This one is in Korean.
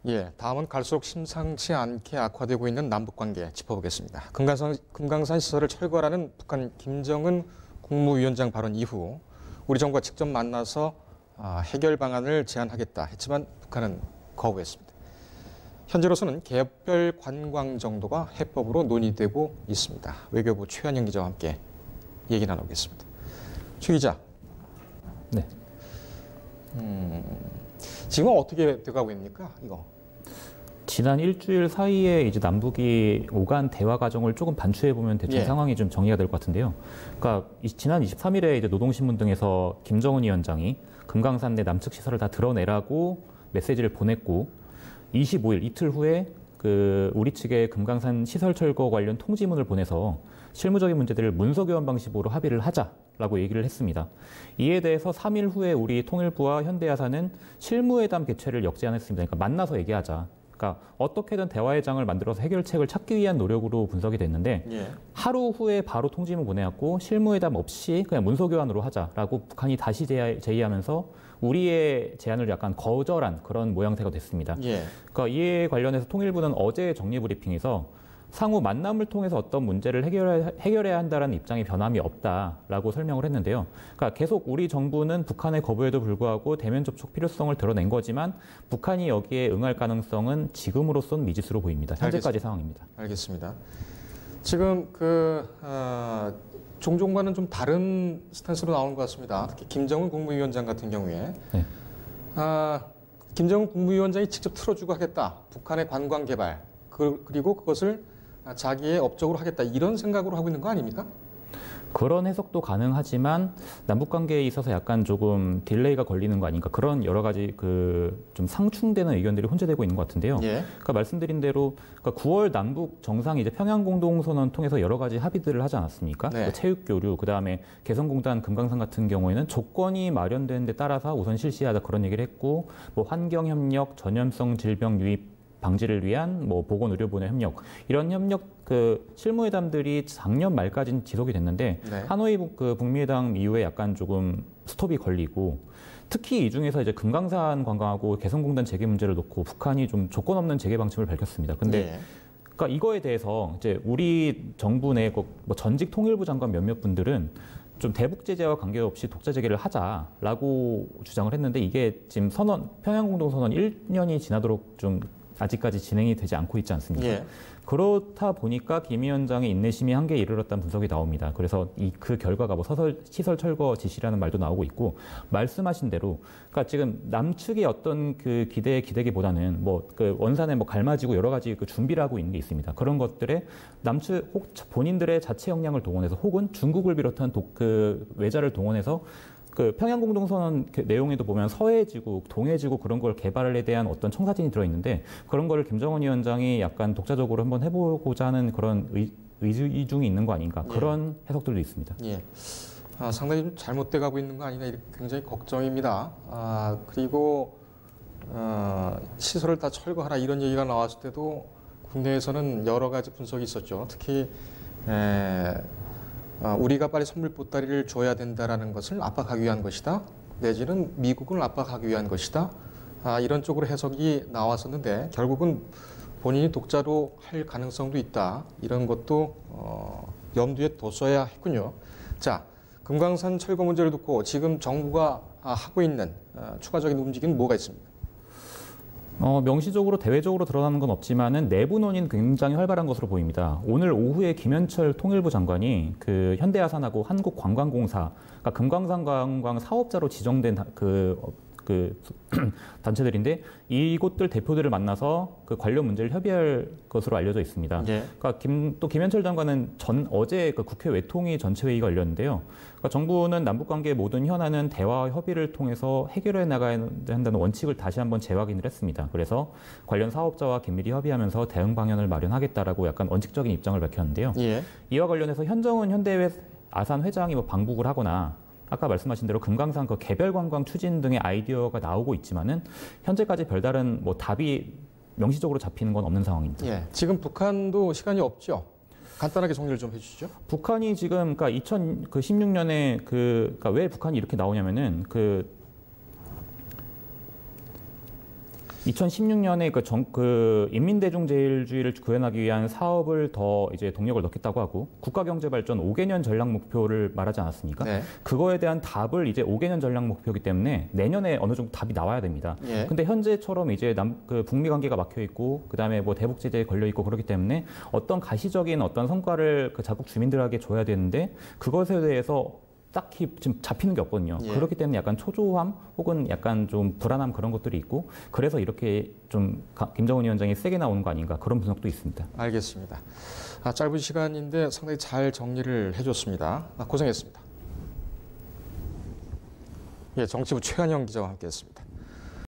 예, 다음은 갈수록 심상치 않게 악화되고 있는 남북관계 짚어보겠습니다. 금강산 시설을 철거하라는 북한 김정은 국무위원장 발언 이후 우리 정부가 직접 만나서 해결 방안을 제안하겠다 했지만 북한은 거부했습니다. 현재로서는 개별 관광 정도가 해법으로 논의되고 있습니다. 외교부 최한영 기자와 함께 얘기 나누겠습니다. 최 기자. 네. 지금은 어떻게 돼가고 있습니까, 이거? 지난 일주일 사이에 이제 남북이 오간 대화 과정을 조금 반추해 보면 대충 상황이 좀 정리가 될 것 같은데요. 그러니까 지난 23일에 이제 노동신문 등에서 김정은 위원장이 금강산 내 남측 시설을 다 드러내라고 메시지를 보냈고 25일 이틀 후에 우리 측에 금강산 시설 철거 관련 통지문을 보내서 실무적인 문제들을 문서 교환 방식으로 합의를 하자라고 얘기를 했습니다. 이에 대해서 3일 후에 우리 통일부와 현대야사는 실무회담 개최를 역제안했습니다. 그러니까 만나서 얘기하자. 그러니까 어떻게든 대화의 장을 만들어서 해결책을 찾기 위한 노력으로 분석이 됐는데 하루 후에 바로 통지문 보내왔고 실무회담 없이 그냥 문서 교환으로 하자라고 북한이 다시 제의하면서 우리의 제안을 약간 거절한 그런 모양새가 됐습니다. 그러니까 이에 관련해서 통일부는 어제 정례 브리핑에서 상호 만남을 통해서 어떤 문제를 해결해야 한다는 입장에 변함이 없다라고 설명을 했는데요. 그러니까 계속 우리 정부는 북한의 거부에도 불구하고 대면 접촉 필요성을 드러낸 거지만 북한이 여기에 응할 가능성은 지금으로선 미지수로 보입니다. 현재까지 상황입니다. 알겠습니다. 지금 종종과는 좀 다른 스탠스로 나오는 것 같습니다. 특히 김정은 국무위원장 같은 경우에 김정은 국무위원장이 직접 틀어주고 하겠다. 북한의 관광 개발 그리고 그것을 자기의 업적으로 하겠다 이런 생각으로 하고 있는 거 아닙니까? 그런 해석도 가능하지만 남북관계에 있어서 약간 조금 딜레이가 걸리는 거 아닌가 그런 여러 가지 좀 상충되는 의견들이 혼재되고 있는 것 같은데요. 그러니까 말씀드린 대로 그러니까 9월 남북 정상이 이제 평양 공동선언 통해서 여러 가지 합의들을 하지 않았습니까? 체육 교류, 그 다음에 개성공단 금강산 같은 경우에는 조건이 마련되는 데 따라서 우선 실시하자 그런 얘기를 했고 뭐 환경 협력, 전염성 질병 유입 방지를 위한 보건 의료분야 협력 이런 협력 실무회담들이 작년 말까지는 지속이 됐는데 하노이 북미회담 이후에 약간 조금 스톱이 걸리고 특히 이 중에서 이제 금강산 관광하고 개성공단 재개 문제를 놓고 북한이 좀 조건 없는 재개 방침을 밝혔습니다. 근데 그러니까 이거에 대해서 이제 우리 정부 내 전직 통일부 장관 몇몇 분들은 좀 대북 제재와 관계없이 독자 재개를 하자라고 주장을 했는데 이게 지금 평양공동선언 1년이 지나도록 좀 아직까지 진행이 되지 않고 있지 않습니까? 그렇다 보니까 김 위원장의 인내심이 한계에 이르렀다는 분석이 나옵니다. 그래서 그 결과가 시설 철거 지시라는 말도 나오고 있고 말씀하신 대로 그러니까 지금 남측의 어떤 기대기보다는 원산에 갈맞이고 여러 가지 준비를 하고 있는 게 있습니다. 그런 것들에 남측 본인들의 자체 역량을 동원해서 혹은 중국을 비롯한 외자를 동원해서 평양공동선언 내용에도 보면 서해지구, 동해지구 그런 걸 개발에 대한 어떤 청사진이 들어있는데 그런 거를 김정은 위원장이 약간 독자적으로 한번 해보고자 하는 그런 의중이 있는 거 아닌가 그런 해석들도 있습니다. 상당히 좀 잘못돼 가고 있는 거 아닌가 굉장히 걱정입니다. 그리고 시설을 다 철거하라 이런 얘기가 나왔을 때도 국내에서는 여러 가지 분석이 있었죠. 특히 우리가 빨리 선물 보따리를 줘야 된다라는 것을 압박하기 위한 것이다. 내지는 미국을 압박하기 위한 것이다. 이런 쪽으로 해석이 나왔었는데 결국은 본인이 독자로 할 가능성도 있다. 이런 것도 염두에 뒀어야 했군요. 자, 금강산 철거 문제를 두고 지금 정부가 하고 있는 추가적인 움직임은 뭐가 있습니까? 명시적으로 대외적으로 드러나는 건 없지만은 내부 논의는 굉장히 활발한 것으로 보입니다. 오늘 오후에 김현철 통일부 장관이 현대야산하고 한국관광공사, 그러니까 금강산 관광 사업자로 지정된 단체들인데 이곳들 대표들을 만나서 관련 문제를 협의할 것으로 알려져 있습니다. 그러니까 또 김현철 장관은 어제 국회 외통위 전체 회의가 열렸는데요. 그러니까 정부는 남북관계의 모든 현안은 대화와 협의를 통해서 해결해 나가야 한다는 원칙을 다시 한번 재확인을 했습니다. 그래서 관련 사업자와 긴밀히 협의하면서 대응 방안을 마련하겠다라고 약간 원칙적인 입장을 밝혔는데요. 이와 관련해서 현정은 현대아산 회장이 방북을 하거나 아까 말씀하신 대로 금강산 개별 관광 추진 등의 아이디어가 나오고 있지만은 현재까지 별다른 답이 명시적으로 잡히는 건 없는 상황입니다. 지금 북한도 시간이 없죠. 간단하게 정리를 좀 해주시죠. 북한이 지금 그러니까 2016년에 그러니까 왜 북한이 이렇게 나오냐면은 2016년에 그 인민대중제일주의를 구현하기 위한 사업을 더 이제 동력을 넣겠다고 하고 국가경제발전 5개년 전략 목표를 말하지 않았습니까? 네. 그거에 대한 답을 이제 5개년 전략 목표이기 때문에 내년에 어느 정도 답이 나와야 됩니다. 예. 근데 현재처럼 이제 북미 관계가 막혀 있고 그다음에 뭐 대북 제재에 걸려 있고 그렇기 때문에 어떤 가시적인 어떤 성과를 그 자국 주민들에게 줘야 되는데 그것에 대해서 딱히 지금 잡히는 게 없거든요. 예. 그렇기 때문에 약간 초조함 혹은 약간 좀 불안함 그런 것들이 있고 그래서 이렇게 좀 김정은 위원장이 세게 나오는 거 아닌가 그런 분석도 있습니다. 알겠습니다. 짧은 시간인데 상당히 잘 정리를 해줬습니다. 고생했습니다. 예, 정치부 최한영 기자와 함께했습니다.